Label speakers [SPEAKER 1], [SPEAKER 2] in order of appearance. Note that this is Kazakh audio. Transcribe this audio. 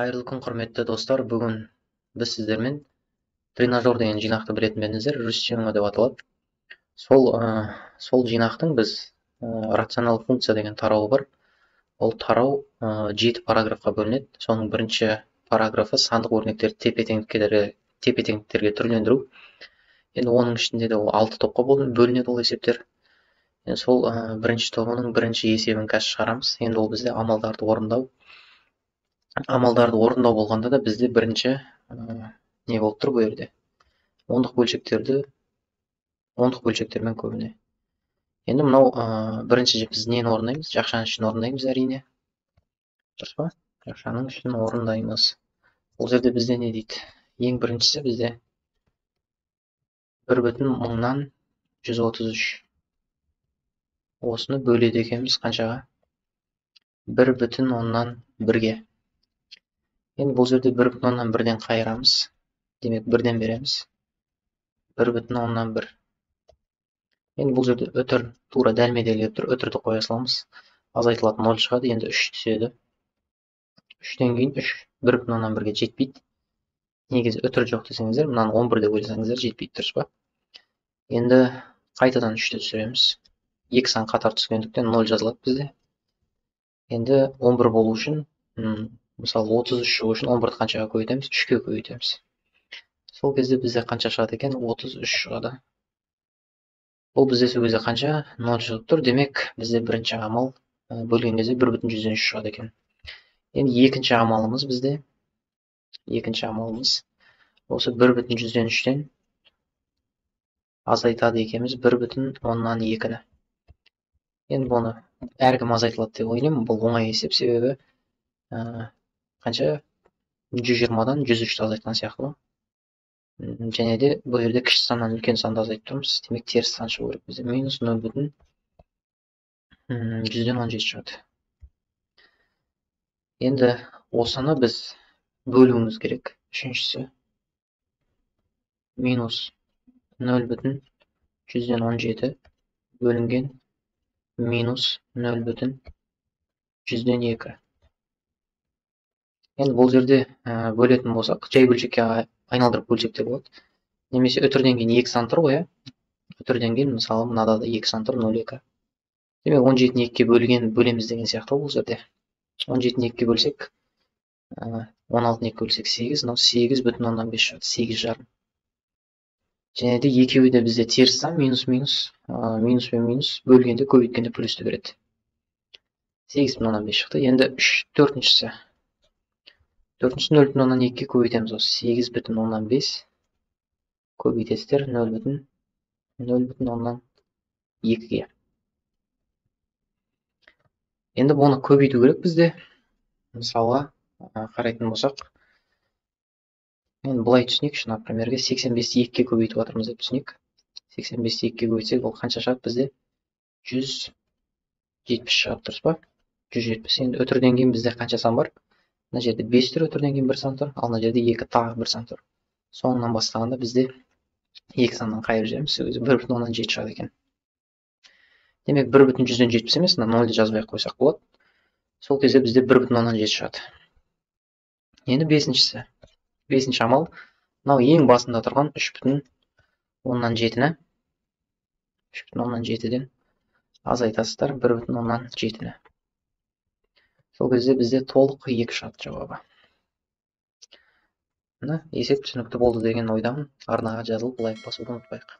[SPEAKER 1] Қайырлы күн, құрметті достар. Бүгін біз сіздермен тренажер деген жинақты білетін едіңіздер, русченко деп аталады. Сол жинақтың біз рационал функция деген тарауы бар. Ол тарау 7 параграфқа бөлінеді. Соның бірінші параграфы сандық өрнектерді тепе-теңдіктерге түрлендіру. Енді оның ішінде де ол 6 топқа бөлінеді ол есептер. Сол бірінші тобының бірінші есебін қазір шығарамыз. Енді ол бізде амалдарды орындау. Амалдарды орындау болғанда да бізде бірінші не болып тұр бұл жерде? Ондық бөлшектермен көбіне. Енді мынау бірінші біз нені орындаймыз? Жақшаның ішін орындаймыз әрине. Дұрыс па? Жақшаның ішін орындаймыз. Бұл жерде бізде не дейді? Ең біріншісі бізде 1/1000-133. Осыны бөледі екенбіз қаншаға? 1/1-ге. Енді бұл жерде 1/1-ден қайырамыз. Демек 1-ден береміз. 1/1. Енді бұл жерде өтір тура дәлме-дәл тұр. Өтірді қоя саламыз. Азайтылатын 0 шығады. Енді 3 түседі. 3-тен кейін 3 1/1-ге жетпейді. Негізі өтір жоқ десеңіздер, мынаны 11-де бөлсеңіздер жетпейді, дұрыс па? Енді қайтадан 3-те түсіреміз. 2 сан қатар түскендіктен 0 жазылады бізде. Енді 11 болу үшін, мысалы 33 шығу үшін 11-ді қаншаға көбейтеміз? 3-ке көбейтеміз. Сол кезде бізде қанша шығады екен? 33 шығады. Бұл бізде сол кезде қанша? 0 шығып тұр. Демек, бізде бірінші амал бөлген кезде 1/103 шығады екен. Енді екінші амалымыз бізде. Екінші амалымыз осы 1/103-тен азайтады екенбіз 1/10-ні. Енді бұны әркім азайтылады деп ойлаймын. Бұл оңай есеп, себебі қанша? 120-дан 103-ті азайтқан сияқты. Және де бұл жерде кіші саннан үлкен санды азайтып тұрмыз. Демек теріс сан шығу керек бізде. Минус 0/117 шығады. Енді осыны біз бөлуіміз керек. Үшіншісі минус 0/117 бөлінген минус 0/102. Енді бұл жерде бөлетін болсақ, жай бөлшекке айналдырып бөлсек те болады. Немесе өтірден кейін 2 сан тұр ғой, өтірден кейін мысалы мынада да 2 сан тұр 0,2. Демек 17-ні 2-ге бөлеміз деген сияқты бұл жерде. 17-ні 2-ге бөлсек, 16-ны 2-ге бөлсек 8, 8/5 шығады, 8,5. Және де екеуі де бізде теріс сан, минус пен минус бөлгенде көбейткенде плюсті береді. 8/5 шықты. Енді төртіншісі 0/2-ге көбейтеміз осы. 8/5 көбейтесіздер 0/2-ге. Енді бұны көбейту керек бізде. Мысалға қарайтын болсақ, енді бұлай түсінейікші, напримерге 85-ті 2-ге көбейтіп жатырмыз деп түсінейік. 85-ті 2-ге көбейтсек, ол қанша шығады бізде? 170 шығады, дұрыс па? 170. Енді өтірден кейін бізде қанша сан бар? Мына жерде 5 тұр, өтірден кейін 1 сан тұр. Ал мына жерде 2 тағы 1 сан тұр. Соңынан бастағанда бізде 2 саннан қайыр жүреміз. 1/17 шығады екен. Демек 1/170 емес, 0-ды жазбай қойсақ болады. Сол кезде бізде 1/17 шығады. Енді бесінші амал. Мынау ең басында тұрған 3/17-ні 3/17-ден азайтасыздар 1/17-ні. Сол кезде бізде толық 2 шығады жауабы. Есеп түсінікті болды деген ойдамын. Арнаға жазылып лайк басуды ұмытпайық.